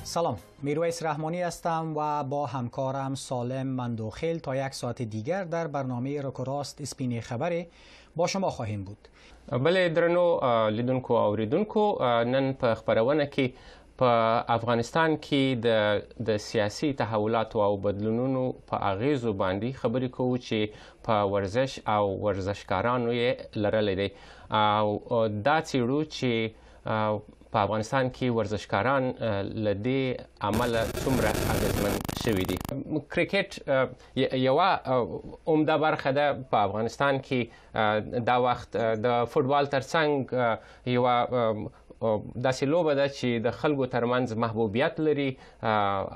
سلام، میرویس رحمانی هستم و با همکارم سالم مندوخیل تا یک ساعت دیگر در برنامه رکوراست اسپین خبری با شما خواهیم بود. بله درنو لیدونکو او اوریدونکو، نن په خبرونه کې په افغانستان کې د سیاسي تحولات او بدلونونو په اغیزو باندې خبرې کوو چې په ورزش او ورزشکارانو یې لرلې دي او دا څیړو چې په افغانستان کې ورزشکاران له دې عمله څومره اغیزمن شوي دي. کرکټ یوه عمده برخه ده په افغانستان کې. دا وخت د فوټبال ترڅنګ یوه داسې لوبه ده چې د خلکو ترمنځ محبوبیت لري.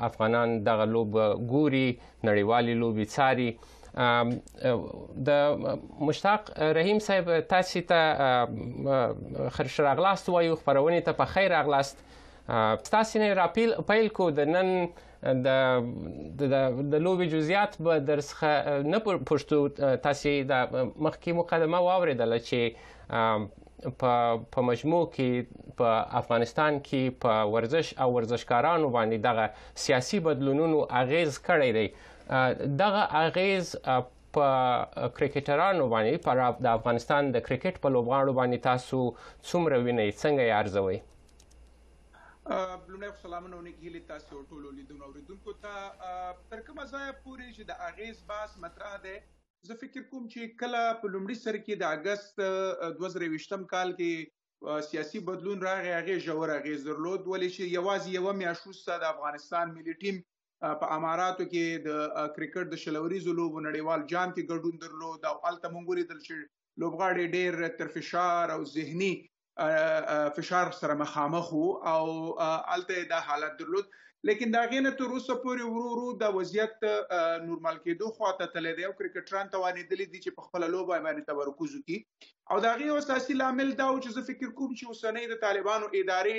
افغانان دغه لوبه ګوري، نړیوالې لوبې څاري. د مشتاق رحیم صاحب تاسو ته ښه راغلاست وایو، خپرونې ته په خیر راغلاست. تاسو نه راپیل کو د نن د لوبې جزئیات به درڅخه نه پوښتو. تاسو د مخکې مقدمه واورېدله چې په مجموع کې په افغانستان کې په ورزش او ورزشکارانو باندې دغه سیاسي بدلونونو اغیز کړی دی. دغه اغیز په کرکټرانو باندې د افغانستان د کرکټ په لوبغاړو باندې تاسو څومره وینئ، څنګه یې ارزوئ؟ لومړی خو سلامونه ونیږي هیلې تاسو ټولو لیدونکو اوریدونکو ته. تر کومه ځایه پورې چې د اغیز بحث مطرح دی، زه فکر کوم چې کله په لومړي سر کې د اګست 2020 کال کې سیاسي بدلون راغی، هغې ژور اغیز درلود، ولې چې یوازې یوه میاشت وروسته د افغانستان ملي ټیم په اماراتو کې د کرکټ د شلوریزو لوبو نړیوال جام کې ګډون درلود او هلته موږ ولیدل چې لوبغاړي ډېر تر فشار او ذهني فشار سره مخامخ وو او هلته دا حالت درلود. لیکن د هغې نه تر اوسه پورې ورو ورو د وضعیت نورمال کېدو خواته تللی دی او کرکټران توانېدلي دي چې په خپله لوبه باندې تمرکز وکړي. او د هغې یو اساسي لامل دا و چې زه فکر کوم چې اوسنۍ د طالبانو ادارې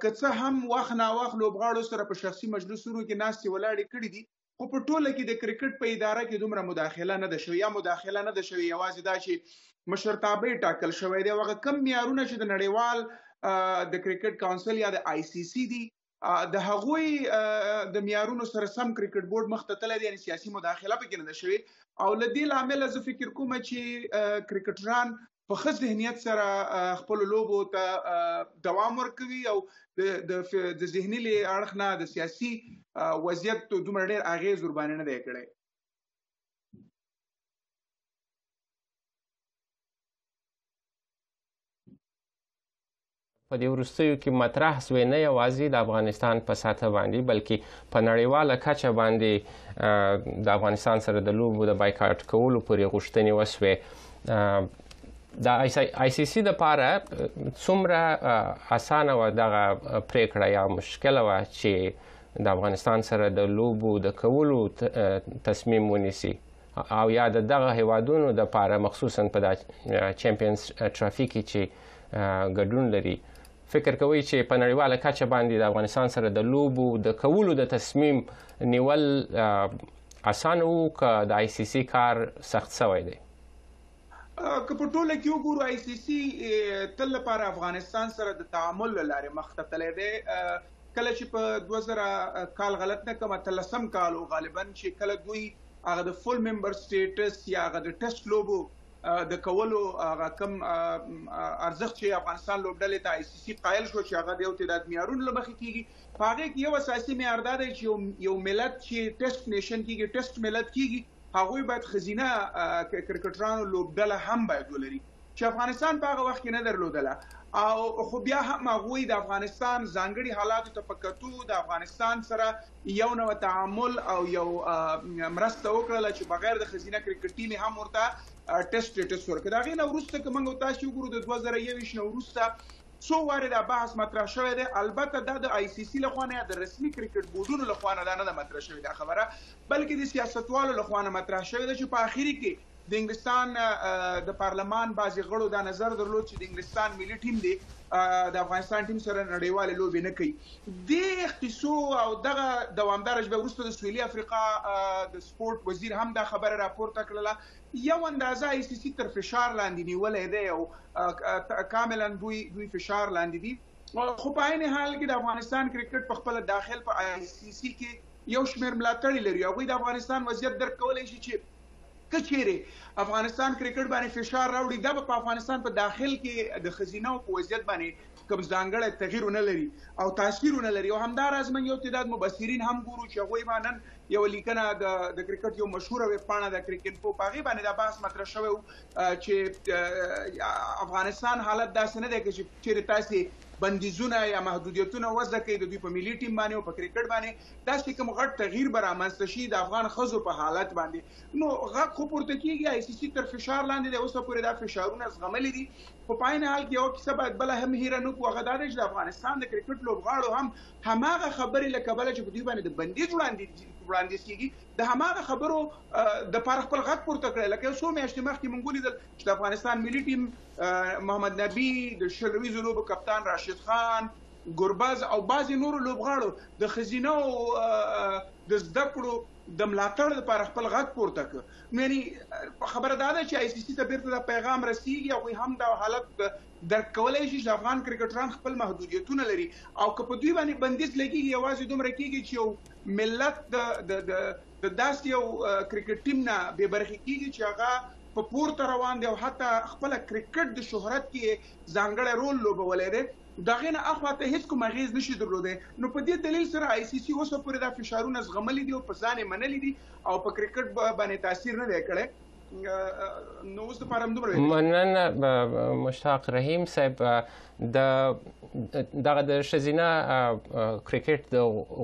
که څه هم وخت ناوخت لوبغاړو سره په شخصي مجلسونو کې ناستې ولاړې کړي دي، خو په ټوله کې د کرکټ په اداره کې دومره مداخله نه ده شوې. یا مداخله نه ده شوې، یوازې دا چې مشرتابه ټاکل شوی دی. هغه کم معیارونه چې د نړیوال د کرکټ کونسل یا د آی سی سی دي، د هغوی د معیارونو سره سم کرکټ بورډ مخ ته تللی دی، یعنې سیاسي مداخله پکې نه ده شوې. او له دې لامله زه فکر کوم چې کرکټران په ښه ذهنیت سره خپلو لوبو ته دوام ورکوي او د ذهني له اړخ نه د سیاسي وضعیت دومره ډېر اغیز ورباندې نه دی کړی. په دې وروستیو کې مطرح سوی نه یوازې د افغانستان په سطح باندې بلکې په نړیواله کچه باندې د افغانستان سره د لوبو د بایکاټ کولو پورې غوښتنې وسوې. د آی سی سی دپاره څومره اسانه وه دغه پرېکړه یا مشکله وه چې د افغانستان سره د لوبو د کولو تصمیم ونیسي، او یا د دغه هیوادونو دپاره مخصوصا په د چمپیونز ټرافي کې چې ګډون لري، فکر کوئ چې په نړیواله کچه باندې د افغانستان سره د لوبو د کولو د تصمیم نیول اسانه وو که د آی سی سی کار سخت شوی دی؟ که په ټوله کې وګورو، آی سی سی تل لپاره افغانستان سره د تعامل له لارې مخ ته تللی دی. کله چې په 2000 کال غلط نه کوم 13 کال غالبا چې کله دوی هغه د فول ممبر سټیټس یا هغه د ټیسټ لوبو د کولو هغه کم ارزښت چې افغانستان لوبډلې ته آی سی سی قایل شو چې هغه د یو تعداد معیارونو له مخې کېږي، په هغې کې یو اساسي معیار دا دی چې یو ملت چې ټیسټ نیشن کېږي، ټیسټ ملت کېږي، هغوی باید ښځینه کرکټرانو لوبډله هم باید ولري چې افغانستان په هغه وخت کې نه درلودله. او خو بیا هم هغوی د افغانستان ځانګړي حالاتو ته په کتو د افغانستان سره یو نوع تعامل او یو مرسته وکړله چې بغیر د ښځینه کرکټ ټیم هم ورته ټیسټ سټیټس ورکړي. د هغې نه وروسته که موږ تاسو وګورو د 2021 نه وروسته څو وارې دا بحث مطرح شوی دی. البته دا د آی سی سی لخوا نه یا د رسمي کرکټ بورډونو لخوا نه دا نه ده مطرح شوې دا خبره، بلکې د سیاستوالو لخوا نه مطرح شوې ده چې په آخري کې د انګلستان د پارلمان بعضې غړو دا نظر درلود چې د انګلستان ملي ټیم دی د افغانستان ټیم سره نړیوالې لوبې نه کوي. دې کیسو او دغه دوامداره شبه وروسته د سویلي افریقا د سپورټ وزیر هم دا خبره راپورته کړله. یو اندازه آی سی سی تر فشار لاندې نیولی دی او کاملا دوی فشار لاندې دي. خو په عین حال کې د افغانستان کرکټ په خپل داخل په ICC کې یو شمېر ملاتړي لري. هغوی د افغانستان وضعیت درک کولی شي چې که چیرې افغانستان کرکټ باندې فشار راوړي، دا به په افغانستان په داخل کې د خزینه او په وضعیت باندې کوم ځانګړی تغییر ونه لري او تاثیر ونه لري. او همداراز موږ یو تعداد مبصرین هم ګورو چې هغوی به نن یو لیکنه د کرکټ یو مشهوره ویبپاڼه د کرکټ په هغې باندې دا بحث مطرح شوی چې افغانستان حالت داسې نه دی چې چیرې تاسې بندیزونه یا محدودیتونه وضع کوي د دوی په ملي ټیم باندې او په کرکټ باندې، داسې کوم غټ تغییر به رامنځته شي د افغان ښځو په حالت باندې. نو غږ خو پورته کېږي، ICC تر فشار لاندې دی، اوسه پورې دا فشارونه زغملي دي. خو په عین حال کې یوه کیسه باید بله هم هیره نه کړو، هغه دا دی چې د افغانستان د کرکټ لوبغاړو هم هماغه خبرې له کبله چې په دوی باندې د بندیز وړاندیز کېږي، د هماغه خبرو دپاره خپل غږ پورته کړی. لکه یو څو میاشتې مخکې موږ ولیدل چې د افغانستان ملي ټیم محمد نبي، د شلویزو لوبو کپتان راشد خان، ګربز او بعضې نورو لوبغاړو د ښځینه او د زده کړو د ملاتړ لپاره خپل غږ پورته کړ. نو یعنې خبره دا ده چې ICC ته بیرته دا پیغام رسیږي، هغوی هم دا حالت درک کولی شي چې افغان کرکټران خپل محدودیتونه لري او که په دوی باندې بندیز لګېږي یوازې دومره کېږي چې یو ملت د داسې یو کرکټ ټیم نه بې برخې کېږي چې هغه په پورته روان دی او حتی خپله کرکټ د شهرت کې ځانګړی رول لوبولی دی، د هغې نه اخواته هېڅ کوم اغېز نشي درلودی. نو په دې دلیل سره ICC اوسه پورې دا فشارونه زغملي دي او په ځان یې منلي دي او په کرکټ باندې تاثیر نه دی کړی. نو اوس دپاره همدومره مننه مشتاق رحیم صاحب. دغه د ښځینه کرکټ د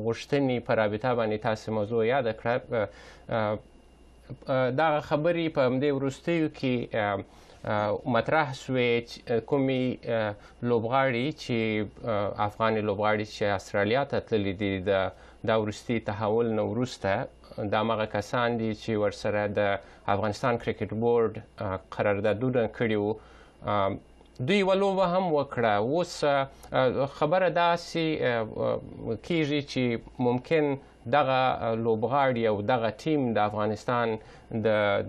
غوښتنې په رابطه باندې تاسو موضوع یاده کړه. دغه خبرې په همدې وروستیو کې مطرح سوې کومې لوبغاړي چې افغاني لوبغاړي چې استرالیا ته تللي دي د وروستي تحول نه وروسته، دا هغه کسان دي چې ورسره د افغانستان کرکټ بورډ قراردادونه کړي وو. دوی یوه لوبه هم وکړه. اوس خبره داسې کېږي چې ممکن دغه لوبغاړي او دغه ټیم د افغانستان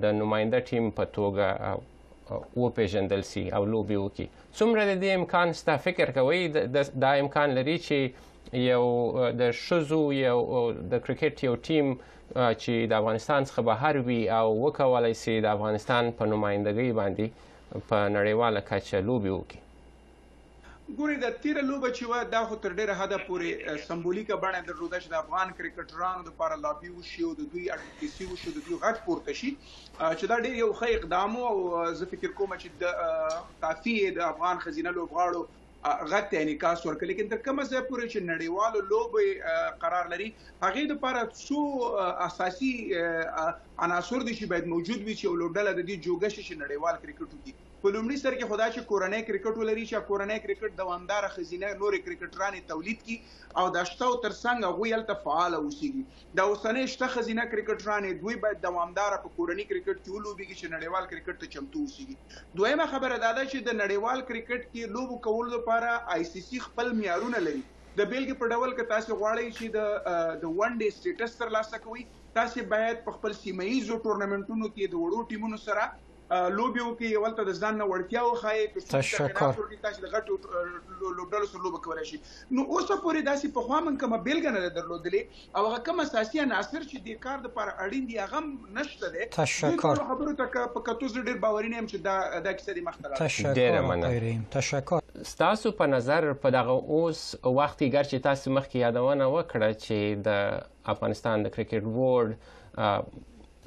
د نماینده ټیم په توګه وپېژندل سي او لوبې وکړي. څومره د دې امکان ستا فکر کوئ دا امکان لري چې یو د ښځو یو د کرکټ یو ټیم چې د افغانستان څخه بهر وي او وکولی سي د افغانستان په نمایندګۍ باندې په نړیواله کچه لوبې وکړي؟ ګورئ، د تیره لوبه چې وه دا خو تر ډېره حده پورې سمبولیکه بڼه درلوده چې د افغان کرکټرانو دپاره لابي وشي او د دوی اډوکیسي وشي، د دوی غږ پورته شي، چې دا ډېر یو ښه اقدام و او زه فکر کوم چې کافي د افغان ښځینه لوبغاړو غږ ته انعکاس ورکړي. لیکن تر کومه ځایه پورې چې نړیوالو لوبې قرار لري، هغې دپاره څو اساسي عناصر دي چې باید موجود وي چې یو لوبډله د دې جوګه شي چې نړیوال کرکټ وکړي. په لومړي سر کې خو دا چې کورنی کرکټ ولري، چې کورنی کرکټ دوامداره ښځینه نورې کرکټرانې تولید کړي او د شته ترڅنګ هغوی هلته فعاله اوسېږي. دا اوسنۍ شته ښځینه کرکټرانې دوی باید دوامداره په کورني کرکټ کې ولوبېږي چې نړیوال کرکټ ته چمتو اوسېږي. دویمه خبره دا ده چې د نړیوال کرکټ کې لوبو کولو لپاره ICC خپل معیارونه لري. د بیلګې په ډول که تاسو غواړئ چې د ون ډے سټیټس ترلاسه کوئ، تاسو باید په خپل سیمه ییزو ټورنمنټونو کې د وړو ټیمونو سره لوبې وکړي، ولته د ځان نه وړتیا وښایي، تشکر تاسو د غټو لوبډلو سره لوبه کولی شي. نو اوسه پورې داسې پخوا موږ کومه بیلګه نه ده درلودلې او هغه کوم اساسي عناصر چې دې کار دپاره اړین دي هغه هم نشته دی. تشکر. خبرو ته په کتو زه ډېر باوري نه یم چې دا کیسه دې مخته لاړه. ډېره مننه. تشکر. ستاسو په نظر په دغه اوس وخت کې ګر چې تاسو مخکې یادونه وکړه چې د افغانستان د کرکټ بورډ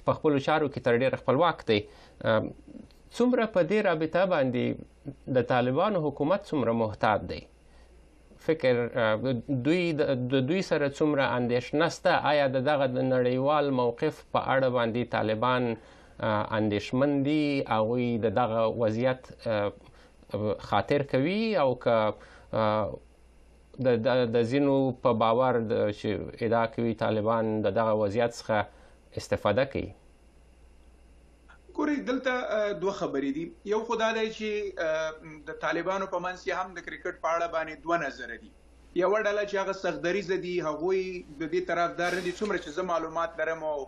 په خپلو چارو کې تر ډېره خپلواک دی، څومره په دې رابطه باندې د طالبانو حکومت څومره محتاط دی؟ فکر د دوی سره څومره اندېښنه شته؟ آیا دغه د نړیوال موقف په اړه باندې طالبان اندېښمن دي؟ هغوی دغه وضعیت خاطر کوي او که د ځینو په باور چې ادعا کوي طالبان دغه وضعیت څخه استفاده کوي؟ ګورئ، دلته دوه خبرې دي. یو خو دا دی چې د طالبانو په منځ کې هم د کرکټ په اړه باندې دوه نظره دي. یوه ډله چې هغه سختدریځه دي، هغوی د دې طرفدار نه دي، څومره چې زه معلومات لرم او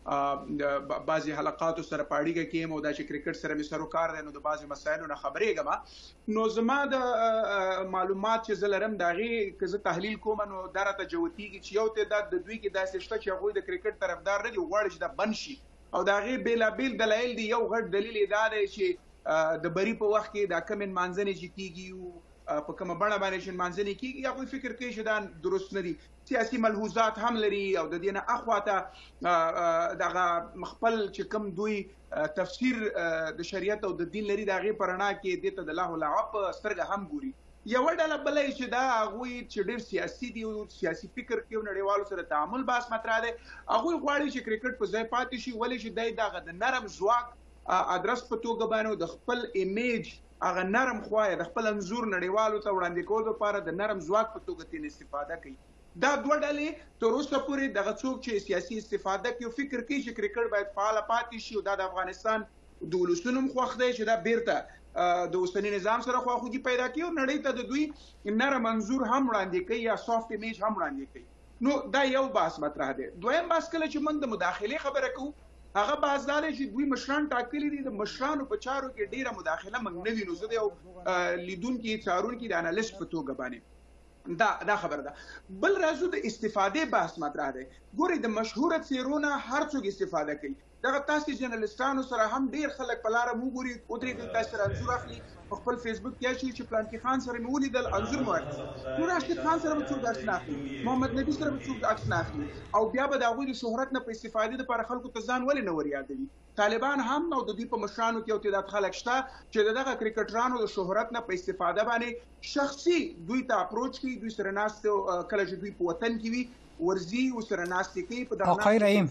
بعضی حلقات سره پاړیږه کې مو دا چې کرکټ سره مې سروکار دی نو د بعضی مسایلو نه خبرېږم نو زما د معلومات چې زلرم داغي که زه تحلیل کوم نو درته جوتیږي چې یو تعداد د دوی کې داسې شته چې هغه د کرکټ طرفدار نه دي غواړي چې دا بند شي او داغي بیلابیل دلایل دي یو غټ دلیل دا دی چې د بری په وخت کې دا کم منځنه چې کیږي په کومه بڼه باندې چې منځنه کیږي یا کوئی فکر کوي چې دا درست نه دي سیاسي ملحوظات هم لري او د دې نه اخواته دغه مخبل چې کوم دوی تفسیر د شریعت او د دین لري دغه پرنا کې د ته د الله لعب سترګه هم ګوري یو ډله بلې چې دا هغه چې ډېر سیاسي دي او سیاسي فکر کوي نړیوالو سره تعامل باس مطرح دي هغه غواړي چې کرکټ په ځای پاتې شي ولې چې دغه د نرم ځواک ادرس په توګه باندې د خپل ایمیج هغه نرم خوای د خپل انزور نړیوالو ته وړاندې کولو لپاره د نرم ځواک په توګه تین استفاده کوي دا دوه ډلې تر اوسه پورې دغه څوک چې سیاسي استفاده کوي فکر کوي چې کرکټ باید فعال پاتې شي او د افغانستان د ولسونو خوښ دی چې دا بیرته د اوسنی نظام سره خواخوږي پیدا کوي او نړۍ ته د دوی نرم انزور هم وړاندې کوي یا سافت ایمیج هم وړاندې کوي نو دا یو باس مطرح دی دویم باس کله چې موږ د مداخله خبره کوو هغه بازار چې دوی مشران ټاکلي دي د مشرانو په چارو کې ډیره مداخله موږ نه وینو زه یو لیدونکو څارونکو د انالیست په توګه باندې دا خبره ده بل راځو د استفاده بحث مطرح دی ګوري د مشهوره څیرونه هر څوک استفاده کوي دغه تاسو جرنالستانو سره هم ډیر خلک په لار مو ګوري او درې تاسو سره انزور اخلي خپل فیسبوک کې چې پلان کې خان سره مو ولیدل انزور مو اخلي نو راشد خان سره څوک عکس نه اخلي محمد نبی سره څوک عکس نه اخلي او بیا به د هغوی شهرت نه په استفاده لپاره خلکو ته ځان ولې نه وریادوي طالبان هم او د دې په مشرانو کې او تعداد خلک شته چې دغه کرکټرانو د شهرت نه په استفاده باندې شخصي دوی ته اپروچ کوي دوی سره ناست کله چې دوی په وطن کې وي ورزی و سرناستی کی آقای رحیم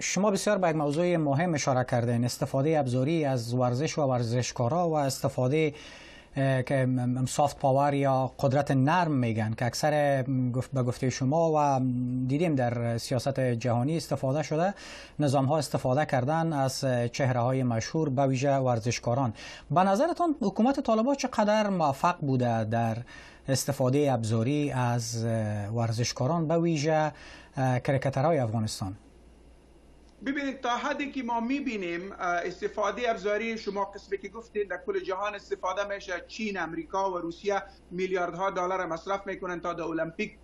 شما بسیار به موضوع مهم اشاره کردین استفاده ابزاری از ورزش و ورزشکارا و استفاده که سافت پاور یا قدرت نرم میگن که اکثر به گفته شما و دیدیم در سیاست جهانی استفاده شده نظام ها استفاده کردن از چهره های مشهور به ویژه ورزشکاران به نظرتان حکومت طالبان چقدر موفق بوده در استفاده ابزاری از ورزشکاران به ویژه کرکترهای افغانستان؟ ببینید تا حدی که ما میبینیم استفاده ابزاری شما قسمی که گفتید در کل جهان استفاده میشه چین، امریکا و روسیه میلیاردها دلار مصرف میکنن تا در المپیک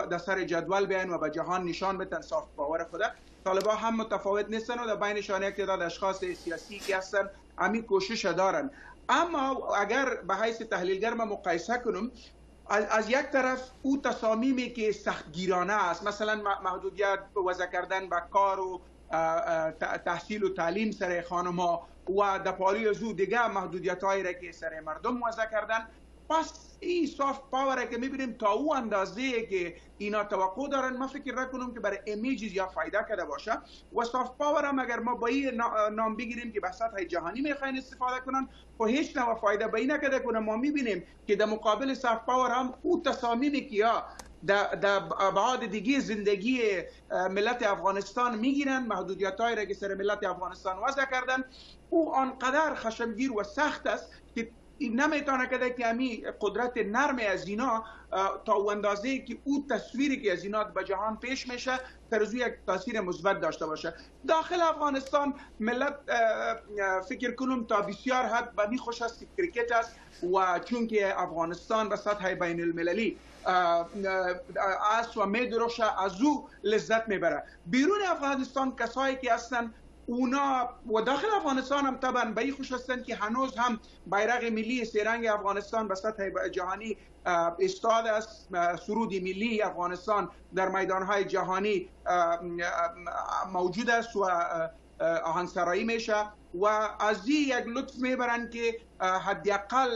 در سر جدول بیان و به جهان نشان بدن سافت پاور خود. طالبان هم متفاوت نیستن و در بینشان یک تعداد اشخاص سیاسی که هستن همین کوشش دارن اما اگر به حیث تحلیلگر ما مقایسه کنم از یک طرف او تصامیمی که سختگیرانه است مثلا محدودیت وضع کردن به کار و تحصیل و تعلیم سر خانم‌ها و در پالی از او دیگه محدودیت‌هایی را که سر مردم وضع کردن پس این سافت پاور که میبینیم تا او اندازه که اینا توقع دارن ما فکر نکنم که برای ایمیج یا فایده کرده باشه و سافت پاور هم اگر ما با این نام بگیریم که به سطح جهانی میخواین استفاده کنن و هیچ نوع فایده به این نکرده کنه ما میبینیم که در مقابل سافت پاور هم او تصامیمی که یا در ابعاد دیگه زندگی ملت افغانستان میگیرن محدودیت‌هایی را که سر ملت افغانستان وضع کردن او آنقدر خشمگیر و سخت است که نمیتونه که همی قدرت نرم از اینا تا اندازه‌ای که او تصویری که از اینا به جهان پیش میشه ترزو یک تاثیر مثبت داشته باشه داخل افغانستان ملت فکر کنم تا بسیار حد به خوش است که کرکت است و چون که افغانستان به سطح بین المللی است و میدرخشه از او لذت میبره بیرون افغانستان کسایی که هستن اونا و داخل افغانستان هم طبعا به این خوش هستند که هنوز هم بیرق ملی سه‌رنگ افغانستان به سطح جهانی استاد است سرود ملی افغانستان در میدانهای جهانی موجود است و آهنگسرایی میشه و از این یک لطف میبرند که حداقل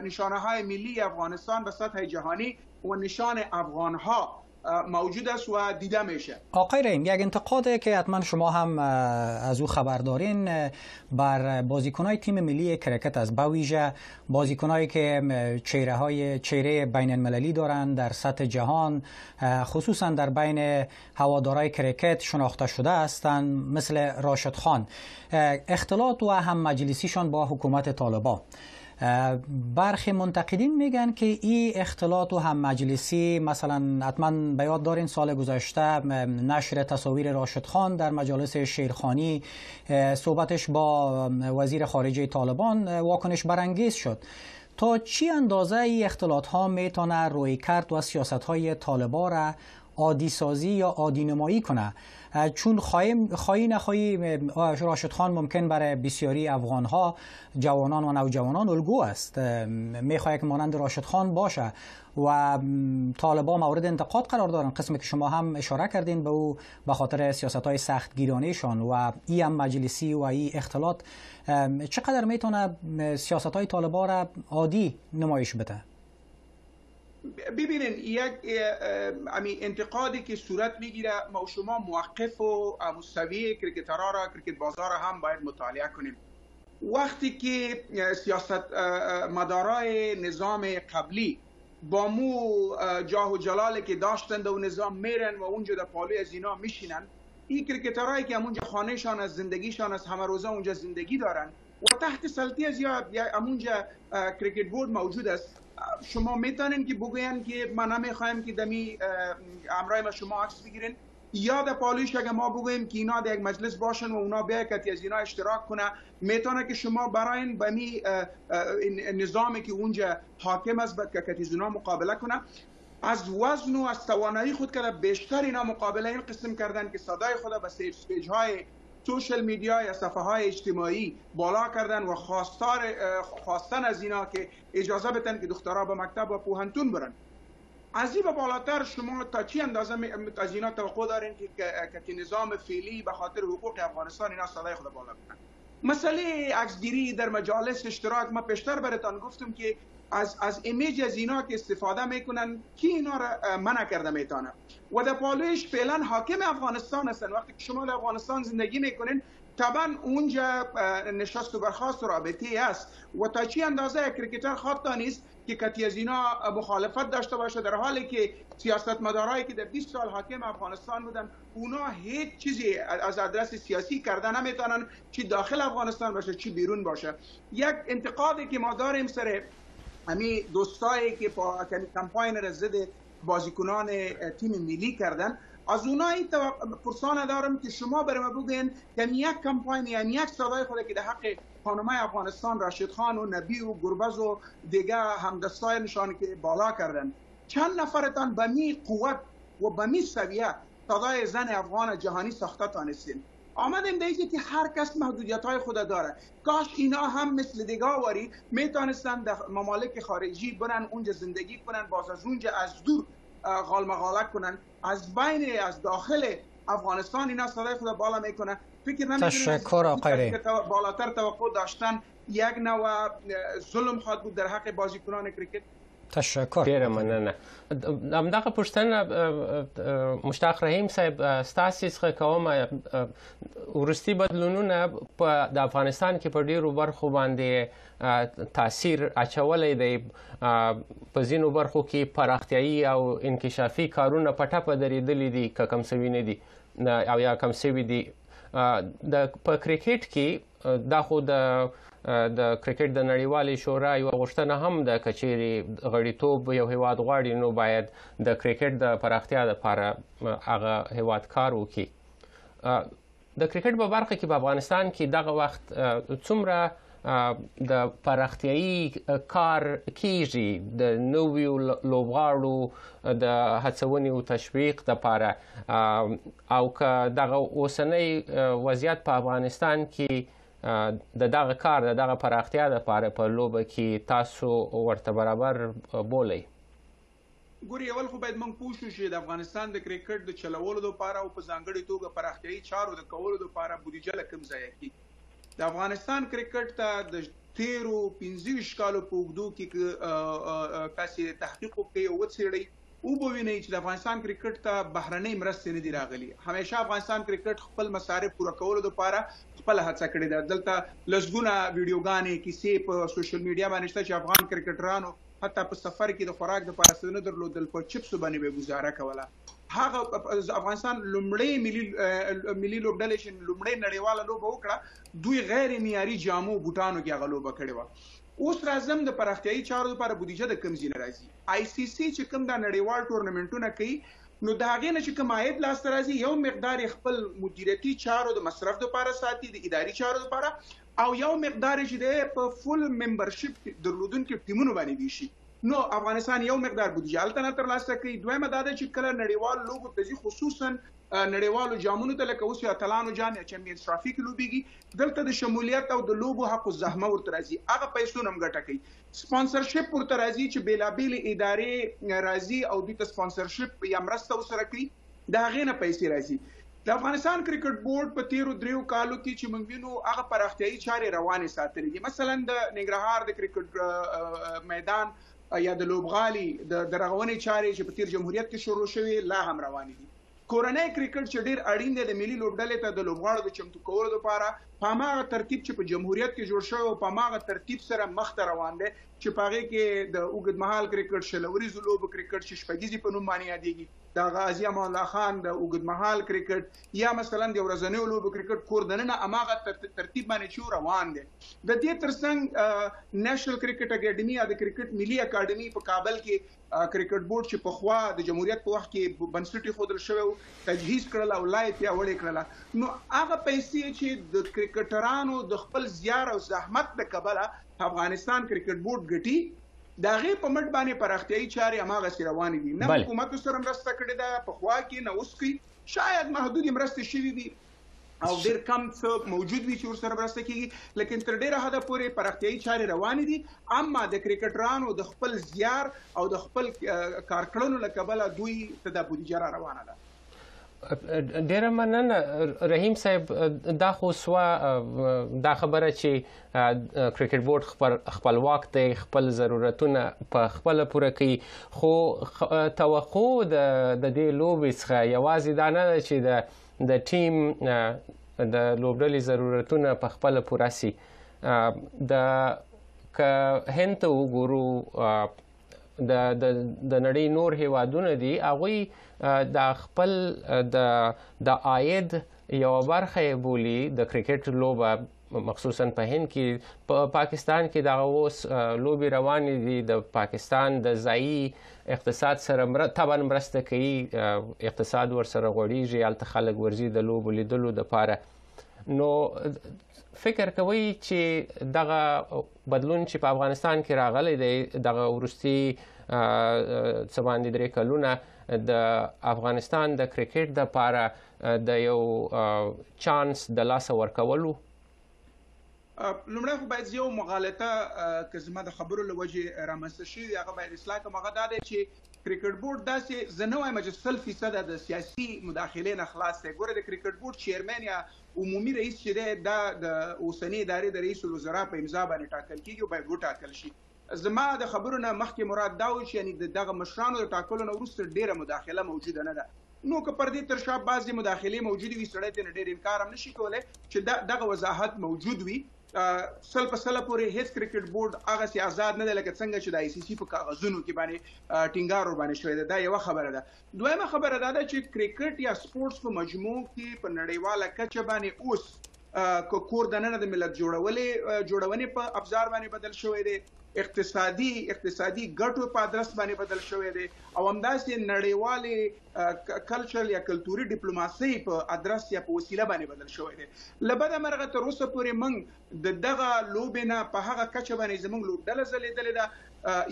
نشانه های ملی افغانستان به سطح جهانی و نشان افغان ها موجود است و دیده میشه. آقای رحیم یک انتقاده که حتما شما هم از او خبر دارین بر بازیکن‌های تیم ملی کرکت است به ویژه بازیکن‌هایی که چهره بین المللی دارند در سطح جهان خصوصا در بین هوادارهای کرکت شناخته شده هستند مثل راشد خان اختلاط و هم مجلسیشان با حکومت طالبان برخی منتقدین میگن که این اختلاط و هم مجلسی، مثلا حتما به یاد دارین سال گذشته نشر تصاویر راشد خان در مجالس شیرخانی، صحبتش با وزیر خارجه طالبان واکنش برانگیز شد. تا چی اندازه این اختلاط ها میتونه روی کرد و سیاست های طالبان را عادی سازی یا عادی نمایی کنه؟ چون خواهی نخواهی راشد خان ممکن برای بسیاری افغان ها، جوانان و نوجوانان الگو است. میخواهی که مانند راشد خان باشه و طالبان مورد انتقاد قرار دارن، قسمی که شما هم اشاره کردین به او به خاطر سیاست های سخت گیرانهشان و این هم مجلسی و این اختلاط. چقدر میتونه سیاست های طالبان را عادی نمایش بده؟ ببینین، یک انتقادی که صورت میگیره، ما و شما موقف و مستوی کرکترها را، کرکت بازار را هم باید مطالعه کنیم. وقتی که سیاست مدارای نظام قبلی با مو جاه و جلالی که داشتند و نظام میرن و اونجا در پالوی از اینا میشینن، این کرکترهایی که همونجا خانهشان از زندگیشان از همه روزه اونجا زندگی دارن و تحت سلطه از یا همونجا کرکت بورد موجود است، شما میتونین که بگوین که ما نمیخوایم که دمی امرای ما شما عکس بگیرین، یا در پالویش اگه ما بگویم که اینا در یک مجلس باشن و اونا بیا کتی از اینا اشتراک کنه، میتونه که شما براین به می نظامی که اونجا حاکم است کتی از اینا مقابله کنه. از وزن و از توانایی خود که بیشتر اینا مقابله این قسم کردن که صدای خود به پیج های سوشل میدیا یا صفحه های اجتماعی بالا کردن و خواستن از اینا که اجازه بدن که دخترها به مکتب و پوهنتون برن. از این به بالاتر شما تا چی اندازه از اینا توقع دارین که نظام فعلی به خاطر حقوق افغانستان اینا صدای خود بالا کنن؟ مسئله عکسگیری در مجالس اشتراک، ما پیشتر براتون گفتم که از ایمیج از اینا که استفاده میکنن کی اینا را منع کرده میتونه و در پالویش فعلا حاکم افغانستان هستن. وقتی که شما در افغانستان زندگی میکنین طبعا اونجا نشست و برخاست و رابطه است و تا چی اندازه کرکتر خواهد نیست که کتی از اینا مخالفت داشته باشه، در حالی که سیاستمدارایی که در 20 سال حاکم افغانستان بودن اونا هیچ چیزی از ادرس سیاسی کرده نمیتونن، چی داخل افغانستان باشه چی بیرون باشه. یک انتقادی که ما داریم سر همین دوستایی که کمپاین را ضد بازیکنان تیم ملی کردن، از اونایی پرسان دارم که شما برای ما بگین که یک کمپاین یعنی یک صدای خود که در حق خانمای افغانستان راشد خان و نبی و گربز و دیگه همدستای نشان که بالا کردن، چند نفرتان به می قوت و به می سویه صدای زن افغان جهانی ساخته تانستین؟ آمدیم دیگه که هر کس محدودیت های خود داره. کاش اینا هم مثل دیگه واری میتونستن در ممالک خارجی برن اونجا زندگی کنن، باز از اونجا از دور غالمغاله کنن، از بین از داخل افغانستان اینا صدای خود بالا میکنه. فکر نمیکنم تشکر آقای بالاتر توقع داشتن یک نوع ظلم خواهد بود در حق بازیکنان کرکت. تشکر. ډیره مننه. همدغه پوښتنه مشتاق رحیم صاحب ستاسې څخه کوم، وروستي بدلونونه د افغانستان کې په ډیرو برخو باندې تاثیر اچولی دی، په ځینو برخو کې پراختیایي او انکشافي کارونه په ټپه درېدلي دي که کم سوي نه دي او یا کم سوي دي. په کرکټ کې دا خو د کرکټ د نړیوالې شورا یوه غوښتنه هم ده که چیرې غړیتوب یو هیواد غواړي نو باید د کرکټ د پراختیا لپاره هغه هیواد کار وکړي. د کرکټ په برخه کې په افغانستان کې دغه وخت څومره د پراختیایي کار کیږي د نویو لوبغاړو د هڅونې او تشویق لپاره، او که دغه اوسنی وضعیت په افغانستان کې د دغه کار د دغه پراختیا لپاره په لوبه کې تاسو ورته برابر بولئ؟ ګوري، اول خو باید موږ پوه شو چې د افغانستان د کرکټ د چلولو لپاره او په ځانګړې توګه پراختیایي چارو د کولو لپاره بودیجه له کوم ځایه کیږي. د افغانستان کرکټ ته د تیرو 15 کالو په اوږدو کې تاسې تحقیق وکړئ او وڅېړئ او به وینئ چې د افغانستان کرکټ ته بهرنۍ مرستې نه دي راغلي. همیشه افغانستان کرکټ خپل مصارف پوره کولو لپاره خپل هڅه کړې ده. دلته لسګونه ویډیوګانې کیسې په سوشل میډیا باندې شته چې افغان کرکټرانو حتی په سفر کې د خوراک لپاره څه نه درلودل، په چپسو باندې به گزاره کوله. هغه افغانستان لومړی ملي لوبډلې چې لومړی نړیواله لوبه وکړه، دوی غیر معیاري جامو بوټانو کې هغه لوبه کړې وه. اوس راځم د پراختیایي چارو لپاره بودیجه د کوم ځای نه راځي. آی سی سی چې کوم د نړیوال ټورنمنټونه کوي نو د هغې نه چې کوم عاید لاسته راځي یو مقدار خپل مدیریتي چارو د مصرف لپاره ساتي، د اداري چارو لپاره، او یو مقدار چې د په فول ممبرشپ درلودونکو ټیمونو باندې دی شي. نو افغانستان یو مقدار بودیجه هلته نه ترلاسه کوي. دویمه دا ده چې کله نړیوال لوبو ته ځي، خصوصا نړیوالو جامونو ته لکه اوس یا اتلانو جام یا چمپیونز ټرافي کې لوبېږي، دلته د شمولیت او د لوبو حق الزحمه ورته راځي، هغه پیسو نه هم ګټه کوي. سپانسرشپ ورته راځي چې بېلابېلې ادارې راځي او دوی ته سپانسرشپ یا مرسته ورسره کوي، د هغې نه پیسې راځي. د افغانستان کرکټ بورډ په تیرو 3 کالو کې چې موږ وینو هغه پراختیایي چارې روانې ساتلې دي. مثلا د ننګرهار د کرکټ میدان یا د لوبغالي د رغونې چارې چې په تیر جمهوریت کې شروع شوې لا هم روانې دي. کورنۍ کرکټ چې ډیر اړین دی د ملي لوبډلې ته د لوبغاړو د چمتو کولو لپاره، په هماغه ترتیب چې په جمهوریت کې جوړ شوی او په هماغه ترتیب سره مخته روان دی چې په هغې کې د اوږدمهال کرکټ، شلوریزو لوبو کرکټ چې شپږیزې په نوم باندې یادېږي، د غازي امان الله خان د اوږدمهال کرکټ یا مثلا د ورځنیو لوبو کرکټ کور دننه هماغه ترتیب باندې چې روان دی. د دې ترڅنګ نېشنل کرکټ اکیډمي یا د کرکټ ملي اکاډمي په کابل کې کرکټ بورډ چې په خوا د جمهوریت په وخت کې بنسټ خودل شوی تجهیز کړل او لای پیاوړی کړل، نو هغه پیسې چې د کرکټرانو د خپل زیار او زحمت د کبله افغانستان کرکټ بورډ ګټي، د هغې په مټ باندې پراختیایي چارې هماغسې روانې دي. نه حکومت سره مرسته کړې ده په خوا کې، نه اوس کوي، شاید محدودې مرستې شوي وي او ډیر کم څه موجود وي چې ورسره مرسته کیږي، لیکن تر ډیره حده پورې پراختیایي چارې روانې دي. اما د کرکټرانو د خپل زیار او د خپل کارکړنو له کبله دوی ته د بودیجه را روانه ده. ډیره مننه رحیم صاحب. دا خو سوا دا خبره چې کرکټ بورډ خپلواک دی، خپل ضرورتونه په خپله پوره کوي، خو توقع د دې لوبې څخه یوازې دا نه ده چې د ټیم د لوبډلې ضرورتونه په خپله پوره سي. که هند ته وګورو، د نړۍ نور هیوادونه دي، هغوی د خپل د عاید یوه برخه یې بولي د کرکټ لوبه، مخصوصا په هند کې. په پاکستان کې دغه اوس لوبې روانې دي، د پاکستان د ځایي اقتصاد سره طبعا مرسته کوي، اقتصاد ورسره غوړېږي، هلته خلک ورځي د لوبو لیدلو دپاره. نو فکر کوئ چې دغه بدلون چې په افغانستان کې راغلی دی، دغه وروستي څه باندې 3 کلونه د افغانستان د کرکټ دپاره د یو چانس د لاسه ورکولو؟ لومړی خو باید یو مغالطه که زما د خبرو له وجې رامنځته شوي هغه باید اصلاح کړم. هغه دا دی چې کرکټ بورډ داسې، زه نه وایم چې 100% د سیاسي مداخلې نه خلاص دی. ګوره د کرکټ بورډ چیرمن یا عمومي رئیس چې دی دا د اوسنۍ ادارې د رئیس الوزرا په امضا باندې ټاکل کیږي او باید وټاکل شي. زما د خبرو نه مخکې مراد دا و چې یعنې دغه مشرانو د ټاکلو نه وروسته ډېره مداخله موجوده نه ده. نو که پر دې تر شا بعضې مداخلې موجودې وي، سړی ترې ډېر انکار هم نشي کولی چې دغه وضاحت موجود وي. 100% پورې هیڅ کرکټ بورډ هغسې آزاد نه دی لکه څنګه چې د آی سی سی په کاغذونو کې باندې ټینګار ورباندې شوی دی. دا یوه خبره ده. دویمه خبره دا ده چې کرکټ یا سپورټس په مجموع کې په نړیواله کچه باندې اوس کور دننه د ملت جوړونې په ابزار باندې بدل شوی دی، اقتصادي ګټو په ادرس باندې بدل شوی دی، او همداسې نړیوالې کلچرل یا کلتوري ډیپلوماسۍ په ادرس یا په وسیله باندې بدل شوی دی. له بده مرغه تر اوسه پورې موږ د دغه لوبې نه په هغه کچه باندې زموږ لوبډله ځلېدلې ده،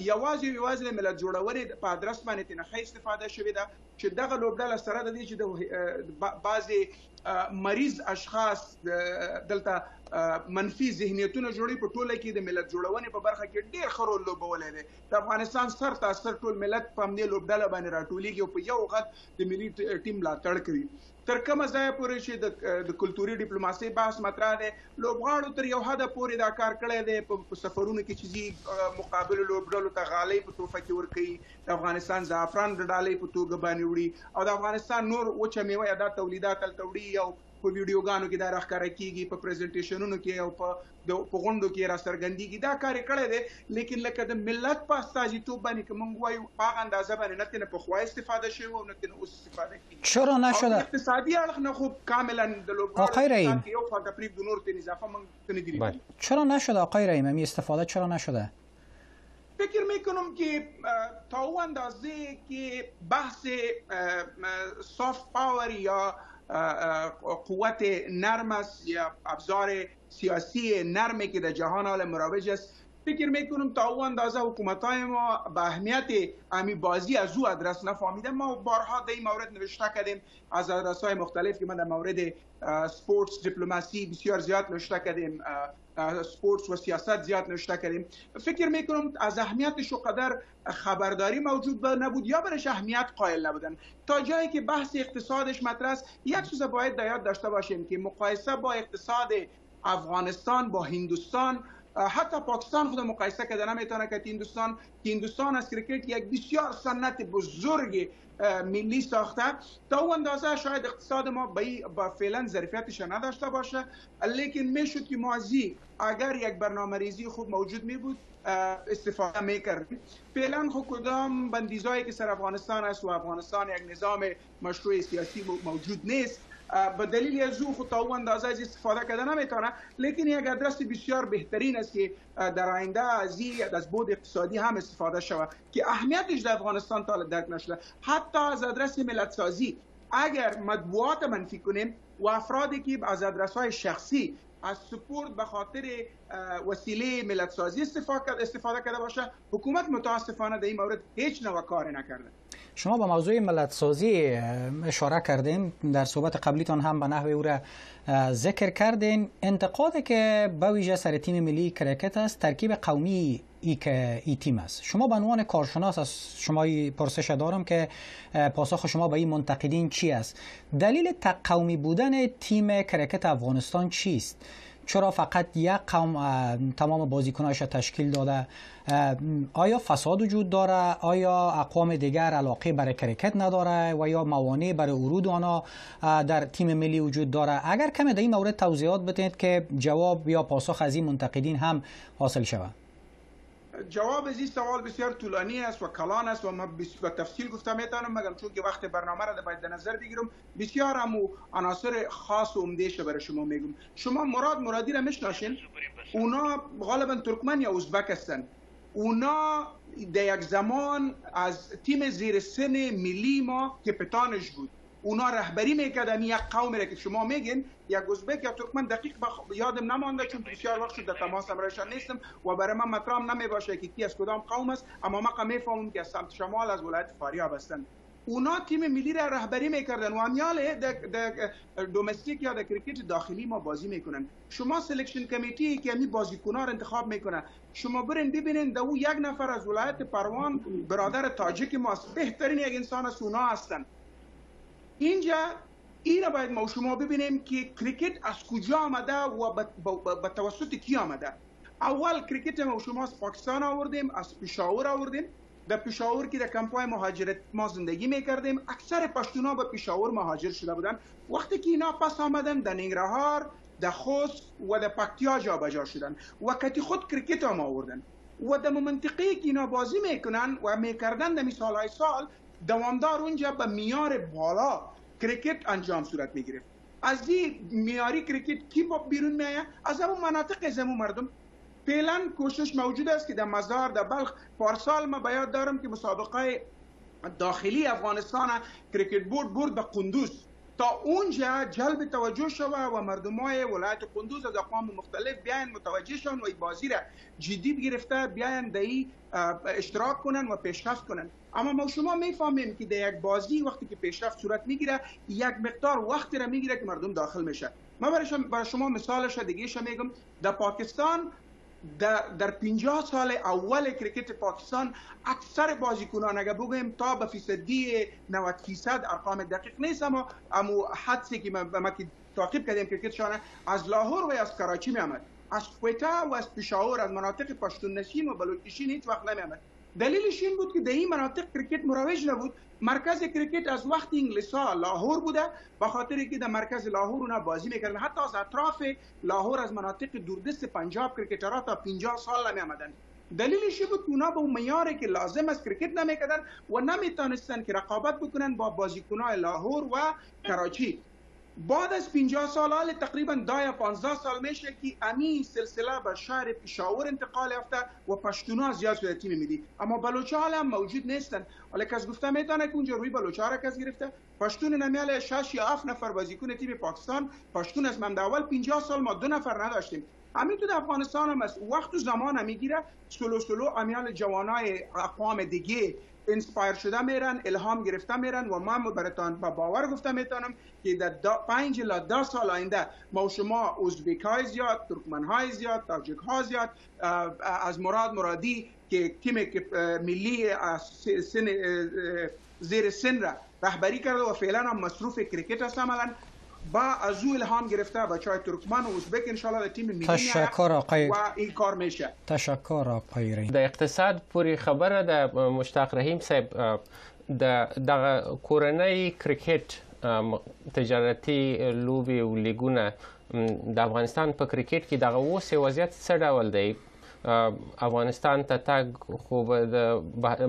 یوازې د ملت جوړونې په ادرس باندې ترې ښه استفاده شوې ده چې دغه لوبډله سره د دې چې د بعضې مریض اشخاص دلته منفي ذهنیتونه جوړي، په ټوله کې د ملت جوړونې په برخه کې ډېر ښه رول لوبولی دی. د افغانستان سر تاثر ټول ملت په همدې لوبډله باندې راټولېږي او په یو غږ د ملي ټیم ملاتړ کوي. تر کومه ځایه پورې چې د کلتوري ډیپلوماسۍ بحث مطرح دی، لوبغاړو تر یو حده پورې دا کار کړی دی. په سفرونو کې چې ځي مقابل لوبډلو ته غالۍ په تحفه کې ورکوي، د افغانستان زعفران د ډالۍ په توګه باندې وړي، او د افغانستان نور وچه میوه یا دا تولیدات هلته وړي او په ویډیوګانو کې دا راښکاره کیږي، په پریزنټیشنونو کې او په غونډو کې راڅرګندېږي. دا کار یې کړی دی، لیکن لکه د ملت په استازیتوب باندې که موږ وایو په هغه اندازه باندې نه ترې پخوا استفاده شوې او نه ترې اوس استفاده کېږي. چرا نشده؟ اقتصادي اړخ نه خب کاملا د لوبغاړو یو خوا تفریق د نور ترې اضافه موږ نه دیدیم. چرا نشده آقای رحیم همین استفاده چرا نشده؟ فکر میکنم که تا اون اندازه که بحث سافت پاور یا قوت نرم است یا ابزار سیاسی نرمی که در جهان حال مروج است، فکر میکنم تا اون اندازه حکومت‌های ما به اهمیت امی بازی از او ادرس نفهمیدن. ما بارها در این مورد نوشته کردیم از آدرس‌های مختلف که ما در مورد سپورتس دیپلماسی بسیار زیاد نوشته کردیم، سپورتس و سیاست زیاد نوشته کردیم. فکر میکنم از اهمیتش قدر خبرداری موجود نبود یا برش اهمیت قائل نبودن. تا جایی که بحث اقتصادش مطرح است، یک چیز باید در یاد داشته باشیم که مقایسه با اقتصاد افغانستان با هندوستان، حتی پاکستان خود مقایسه کرده نمیتونه که هندوستان از کرکت یک بسیار صنعت بزرگ ملی ساخته. تا اون اندازه شاید اقتصاد ما با فعلا ظرفیتش نداشته باشه، لیکن میشد که ماضی اگر یک برنامه‌ریزی خوب موجود می بود استفاده میکردیم. فعلا خود کدام بندیزایی که سر افغانستان است و افغانستان یک نظام مشروع سیاسی موجود نیست، به دلیل از او خود تا اون اندازه از استفاده کرده نمیتونه، لیکن یک ادرس بسیار بهترین است که در آینده از بود اقتصادی هم استفاده شود که اهمیتش در افغانستان تا درک نشده. حتی از ادرس ملت سازی اگر مطبوعات منفی کنیم و افرادی که از ادرس‌های شخصی از سپورت به خاطر وسیله ملت سازی استفاده کرده باشه، حکومت متاسفانه در این مورد هیچ نوع کاری نکرده. شما با موضوع ملت سازی اشاره کردین، در صحبت قبلیتان هم به نحو او را ذکر کردین. انتقادی که به ویژه سر تیم ملی کرکت است ترکیب قومی ای تیم است. شما به عنوان کارشناس از شما پرسش دارم که پاسخ شما به این منتقدین چی است؟ دلیل قومی بودن تیم کرکت افغانستان چیست؟ چرا فقط یک قوم تمام بازیکناش تشکیل داده؟ آیا فساد وجود داره؟ آیا اقوام دیگر علاقه برای کرکت نداره و یا موانع برای ورود آنها در تیم ملی وجود داره؟ اگر کمی در این مورد توضیحات بدهید که جواب یا پاسخ از این منتقدین هم حاصل شود. جواب از این سوال بسیار طولانی است و کلان است و من به تفصیل گفته میتونم، مگر چون که وقت برنامه را باید در نظر بگیرم. بسیار هم عناصر خاص و عمده برای شما میگم. شما مرادی را میشناسین، اونا غالبا ترکمن یا ازبک هستند. اونا در یک زمان از تیم زیر سن ملی ما کپتانش بود. اونا رهبری میکردن یک قومی را که شما میگین، یک ازبک یا ترکمن، دقیق یادم نمانده چون بسیار وقت شد در تماس امرایشان نیستم و برای من مطرح نمیباشه که کی از کدام قوم است، اما من میفهمم که از سمت شمال از ولایت فاریاب هستند. اونا تیم ملی را رهبری میکردن و امیال در دومستیک یا در کرکت داخلی ما بازی میکنن. شما سلکشن کمیتی که می بازیکنان انتخاب میکنه، شما برین ببینین دو یک نفر از ولایت پروان برادر تاجیک ماست، بهترین یک انسان از اونا هستن. اینجا این باید ما شما ببینیم که کرکت از کجا آمده و به توسط کی آمده. اول کرکت ما شما از پاکستان آوردیم، از پشاور آوردیم. در پشاور که در کمپای مهاجرت ما زندگی میکردیم، اکثر پشتونا به پشاور مهاجر شده بودن. وقتی که اینا پس آمدن در ننگرهار، در خوست و در پکتیا جابجا شدن و کتی خود کرکت هم آوردن و در منطقه که اینا بازی میکنن و میکردن در سالهای سال دوامدار اونجا به معیار بالا کرکت انجام صورت میگرفت. از این معیاری کرکت کی بیرون میآید؟ از همون مناطق، از همون مردم. فعلا کوشش موجود است که در مزار، در بلخ، پارسال ما بیاد دارم که مسابقه داخلی افغانستان کرکت برد به قندوز تا اونجا جلب توجه شوه و مردمای ولایت قندوز از اقوام مختلف بیاین متوجه شون و بازی را جدی گرفته بیاین در اشتراک کنن و پیشرفت کنن. اما ما شما میفهمیم که در یک بازی وقتی که پیشرفت صورت میگیره یک مقدار وقتی را میگیره که مردم داخل میشه. ما برای شما مثالش دیگه‌ش میگم. در پاکستان در 50 سال اول کرکت پاکستان اکثر بازیکنان اگر بگویم تا به فیصدی 90% ارقام دقیق نیست، اما حدسی که ما که تعقیب کردیم کرکتشان از لاهور و از کراچی می آمد، از کویتا و از پشاور، از مناطق پشتون نشین و بلوچ نشین هیچ وقت نمی آمد. دلیلش این بود که در این مناطق کرکت مروج نبود. مرکز کرکت از وقت انگلیس‌ها لاهور بوده، به خاطر که در مرکز لاهور اونا بازی میکردن. حتی از اطراف لاهور از مناطق دوردست پنجاب کرکترها تا 50 سال نمی‌آمدن. دلیلش بود که اونا به اون معیاری که لازم است کرکت نمیکردن و نمیتونستن که رقابت بکنن با بازیکنان لاهور و کراچی. بعد از 50 سال حال تقریبا 10 یا 15 سال میشه که امی سلسله به شهر پشاور انتقال یافته و پشتونا زیاد شده تیم ملی، اما بلوچ‌ها هم موجود نیستن. حالا کس گفته میتونه که اونجا روی بلوچ‌ها را کس گرفته. پشتون نمیاله 6 یا 7 نفر بازیکن تیم پاکستان پشتون است. من اول 50 سال ما 2 نفر نداشتیم. همین تو افغانستان هم از وقت و زمان میگیره سلو امیال جوانای اقوام دیگه انسپایر شده میرن، الهام گرفته میرن و من براتون با باور گفته میتونم که در 5 الی 10 سال آینده ما و شما ازبک‌های زیاد، ترکمن‌های زیاد، تاجک‌ها زیاد، از مرادی که تیم ملی سن زیر سن را رهبری کرده و فعلا هم مصروف کرکت است عملاً، با از او الهام گرفته بچهای ترکمن و ازبک ان شاء الله تیم ملی تشکر آقای و این کار میشه. تشکر آقای رحیم. د اقتصاد پوری خبره د مشتاق رحیم صاحب د کورنۍ کرکټ تجارتي لوبي او لیګونه د افغانستان په کرکټ کې دغه اوس وضعیت څه ډول دی؟ افغانستان ته تګ خو د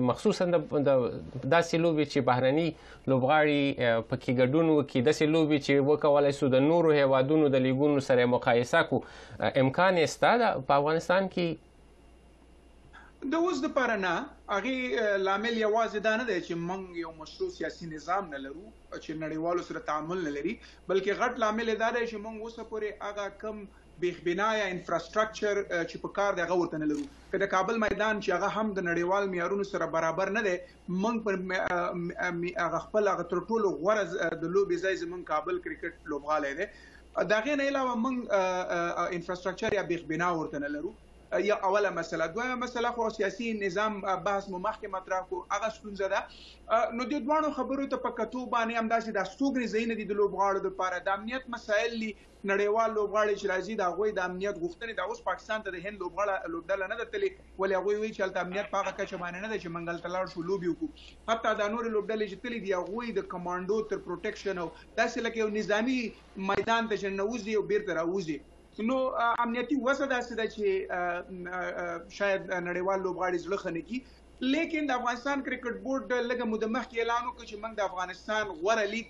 مخصوصا د داسې لوبې چې بهرني لوبغاړي پکې ګډون وکړي، داسې لوبې چې وکولی شو د نورو هیوادونو د لیګونو سره مقایسه کو، امکان یې شته په افغانستان کې؟ د اوس دپاره نه. هغې لامل یوازې دا نه دی چې موږ یو مشروع سیاسي نظام نه لرو چې نړیوالو سره تعامل نه لري، بلکې غټ لامل یې دا دی چې موږ اوسه پورې هغه کم بیخ یا انفراستراکچر چې په کار دی هغه ورته نه لرو. که د کابل میدان چې هغه هم د نړیوال معیارونو سره برابر نه دی، موږ په خپل هغه تر ټولو غوره د لوبې ځای زموږ کابل کرکټ لوبغالی دی. د هغې نه علاوه موږ انفراستراکچر یا بیخ بنا ورته نه لرو. یا اوله مسله. دویمه مسله خو سیاسي نظام بحث مو مخکې مطرح کو، هغه ستونزه ده. نو د دوانو خبرو ته په کتو باندې همداسې د ستوګنې ځایونه دي د لوبغاړو دپاره، د امنیت مسایل دي. نړیوال لوبغاړي چې راځي د هغوی د امنیت غوښتنې د اوس پاکستان ته د هند لوبډله نه ده تللې، ولې هغوی وایي چې هلته امنیت په هغه کچه باندې نه ده چې موږ هلته لاړ شو لوبې وکړو. حتی دا نورې لوبډلې چې تللي دي هغوی د کمانډو تر پروټیکشن او داسې لکه یو نظامي میدان ته چې ننوځي او بیرته راوځي. نو امنیتي وضع داسې ده چې شاید نړیوال لوبغاړي زړه ښه نه کړي. لیکن د افغانستان کرکټ بورډ لږه موده مخکې اعلان وکړ چې موږ د افغانستان غوره لیګ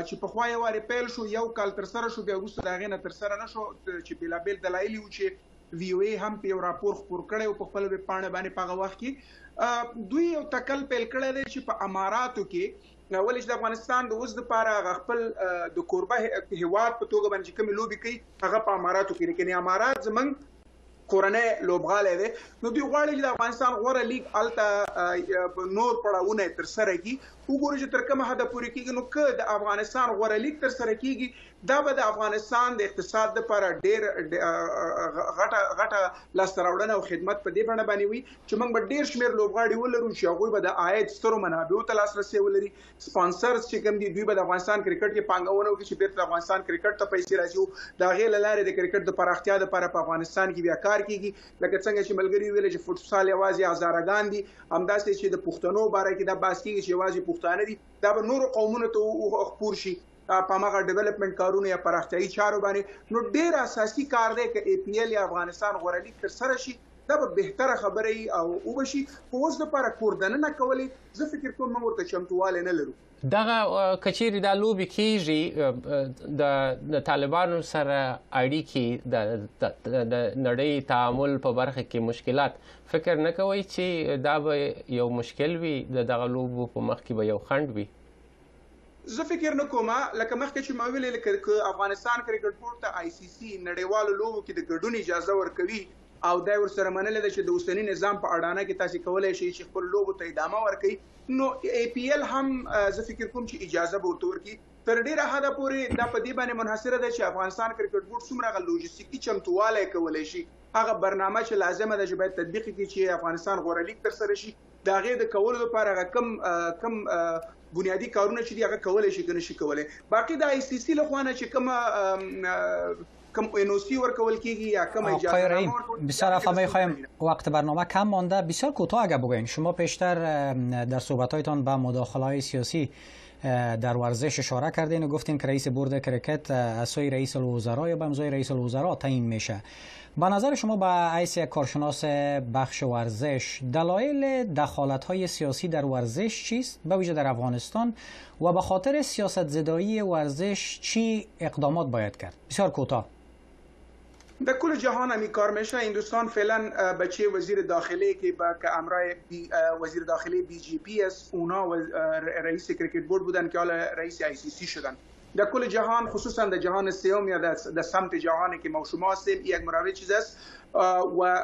چې پخوا یې وارې پیل شو، یو کال ترسره شو، بیا وروسته د هغې نه ترسره نه شو، چې بېلابېل دلایل یې و چې وی او ای هم په یو راپور خپور کړی و په خپله ویبپاڼه باندې په هغه وخت کې. دوی یو تکل پیل کړی دی چې په اماراتو کې، ولې چې د افغانستان د اوس دپاره هغه خپل د کوربه هیواد په توګه باندې چې کومې لوبې کوي هغه په اماراتو کې، لیکن امارات زموږ کورنۍ لوبغالی دی. نو دوی غواړي چې د افغانستان غوره لیګ هلته نور پړاوونه یې ترسره کړي. وګورو چې تر کومه حده پورې کېږي. نو که د افغانستان غوره لیګ ترسره کېږي، دا به د افغانستان د اقتصاد لپاره ډېر غټه لاسته راوړنه او خدمت په دې بڼه باندې وي چې موږ به ډېر شمېر لوبغاړي ولرو چې هغوی به د عاید سترو منابعو ته لاسرسی ولري. سپانسرز چې کوم دي دوی به د افغانستان کرکټ کې پانګونه وکړي چې بیرته د افغانستان کرکټ ته پیسې راځي. د هغې له لارې د کرکټ د پراختیا لپاره په افغانستان کې بیا کار کېږي. لکه څنګه چې ملګري ویل چې فوټسال یوازې هزارهګان دي، همداسې چې د پښتنو باره کې دا بحث کېږي چې یوازې پښتانه دي، دا به نورو قومونو ته خپور شي په هماغه ډیولپمنټ کارونه یا پراختیایي چارو باندې. نو ډېر اساسي کار دی که ای پی ایل یا افغانستان غوره لیګ ترسره شي، دا به بهتره خبره وي او وبشي. خو اوس دپاره کوردننه کولی زه فکر کوم موږ ورته چمتووالی نه لرو. دغه کچېرې دا لوبې کېږي د طالبانو سره اړیکې د نړۍ تعامل په برخه کې مشکلات، فکر نه کوئ چې دا به یو مشکل وي دغه لوبو په مخ کې به یو خنډ وي؟ زه فکر نه کوم. لکه مخکې چې ما ویلې که افغانستان کرکټ بورډ ته آی سی سی نړیوالو لوبو کې د ګډون اجازه ورکوي او دا ورسره منلې ده چې د اوسني نظام په اډانه کې تاسو کولی شئ چې خپل لوبو ته ادامه ورکړئ، نو ای پی ایل هم زه فکر کوم چې اجازه به ورته ورکړي. تر ډېره حده پورې دا په دې باندې منحصره ده چې افغانستان کرکټ بورډ څومره هغه لوجستیکي چمتووالی کولی شي، هغه برنامه چې لازمه ده چې باید تطبیق کړي چې افغانستان غوره لیګ ترسره شي، د هغې د کولو لپاره هغه کم بنیادی کارونه چې دي هغه کولی شي که نه شي کولی. باقي د آی سی سی له خوا نه چې کومه کم انوسی ورکول کیږي یا کم اجازه بسیار افامی خواهیم وقت برنامه کم مانده. بسیار کوتاه اگه بگوین، شما پیشتر در صحبت‌هایتان به مداخله‌های سیاسی در ورزش اشاره کردین و گفتین که رئیس بورد کرکت از سوی رئیس الوزراء یا به امضای رئیس الوزراء تعیین میشه. به نظر شما به حیث یک کارشناس بخش ورزش دلایل دخالت‌های سیاسی در ورزش چیست به ویژه در افغانستان و به خاطر سیاست زدایی ورزش چی اقدامات باید کرد؟ بسیار کوتاه. در کل جهان همی کار میشه. هندوستان فعلا بچه وزیر داخله که امرای وزیر داخله BJP است، اونا رئیس کرکت بورد بودن که حالا رئیس ICC شدن. در کل جهان خصوصا در جهان سوم یا در سمت جهانی که ما شما هستیم یک مروج چیز است و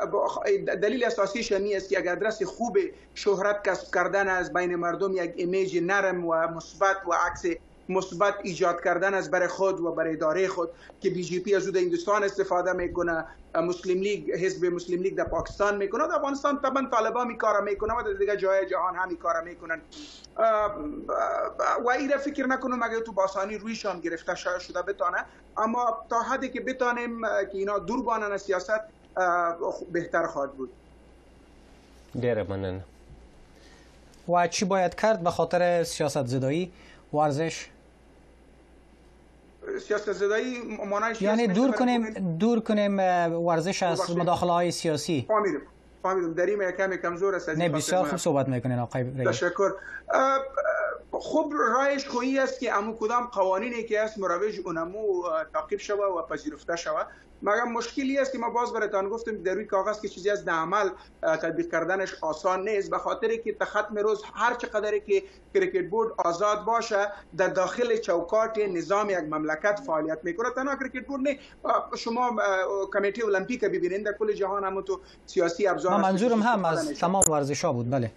دلیل اساسیش این است که اگر درس خوب شهرت کسب کردن از بین مردم، یک ایمیج نرم و مثبت و عکس مثبت ایجاد کردن از برای خود و برای اداره خود که BJP از در هندوستان استفاده میکنه، مسلم لیگ، حزب مسلم لیگ در پاکستان میکنه، در افغانستان طبعا طالبان میکاره میکنه و در دیگه جای جهان هم میکاره میکنن و این فکر نکنم اگه تو باسانی رویشان گرفته شده بتانه، اما تا حدی که بتانیم که اینا دور بانن از سیاست بهتر خواهد بود. ډیره مننه. و چی باید کرد به خاطر سیاست زدایی ورزش؟ سیاست زدایی معنیش یعنی دور کنیم ورزش از مداخله های سیاسی. فهمیدم. در این کمی کمزور است. نه بسیار خوب صحبت میکنین آقای رئیس. تشکر. خب رایش خویی است که امو کدام قوانینی که است مروج اونمو تعقیب شوه و پذیرفته شوه، مگر مشکلی است که ما باز براتون گفتیم در روی کاغذ که چیزی از در عمل تطبیق کردنش آسان نیست، به خاطری که تا ختم روز هر چقدر که کرکت بورد آزاد باشه در داخل چوکات نظام یک مملکت فعالیت میکنه. تنها کرکت بورد نه، شما کمیته المپیک ببینید در کل جهان هم تو سیاسی ابزار. منظورم هم از تمام ورزش‌ها بود. بله.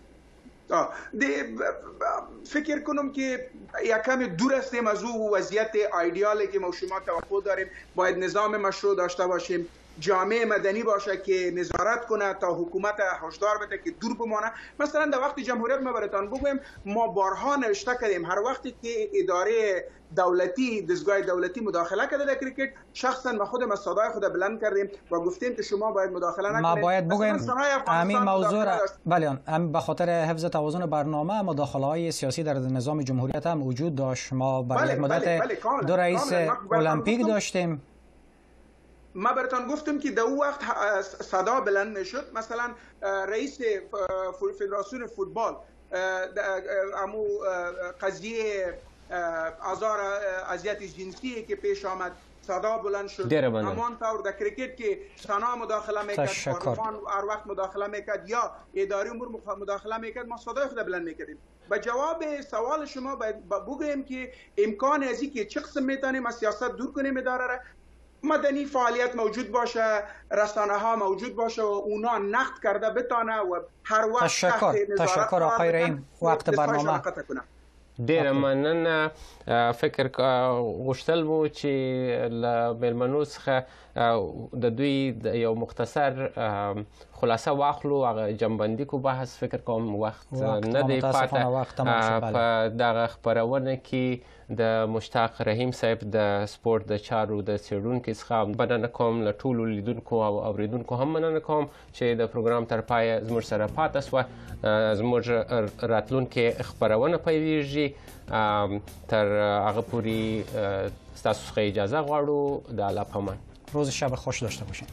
فکر کنم که یکم دور هستیم از او وضعیت ایدئالی که ما شما توقع داریم. باید نظام مشروع داشته باشیم، جامعه مدنی باشه که نظارت کنه تا حکومت هشدار بده که دور بمانه. مثلا در وقت جمهوریت ما براتون بگویم، ما بارها نوشته کردیم هر وقتی که اداره دولتی، دستگاه دولتی مداخله کرده در کرکت، شخصا ما خودم از صدای خود بلند کردیم و گفتیم که شما باید مداخله نکنید. ما باید بگویم همین موضوع بله، به خاطر حفظ توازن برنامه مداخله‌های سیاسی در نظام جمهوریت هم وجود داشت. ما برای یک مدت دو رئیس المپیک داشتیم. ما براتون گفتم که در اون وقت صدا بلند میشد. مثلا رئیس فدراسیون فوتبال امو قضیه آزار اذیت جنسی که پیش آمد صدا بلند شد. همان طور در کرکت که سنا مداخله میکرد، پارلمان هر وقت مداخله میکرد یا اداری امور مداخله میکرد، ما صدای خود بلند میکردیم. به جواب سوال شما باید بگویم که امکان ازی که چه قسم میتونیم از سیاست دور کنیم اداره را، مدنی فعالیت موجود باشه، رسانه ها موجود باشه و اونا نقد کرده بتانه و هر وقت تشکر آقای رحیم. وقت برنامه ډیره مننه. فکر غوښتل مو چې له میلمنو څخه د دوی یو مختصر خلاصه واخلو، هغه جنبندي کو بحث فکر کوم وخت نه دی پاته په دغه خپرونه کې د مشتاق رحیم صاحب د سپورت د چارو د څېړونکي څخه مننه کوم. له ټولو لیدونکو او اوریدونکو هم مننه کوم چې د پروګرام تر پایه زموږ سره پاتې سوه. زموږ راتلونکې خپرونه پیلېږي، تر هغه پورې ستاسو څخه اجازه غواړو. د الله په امان. روز شب خوش داشته باشین.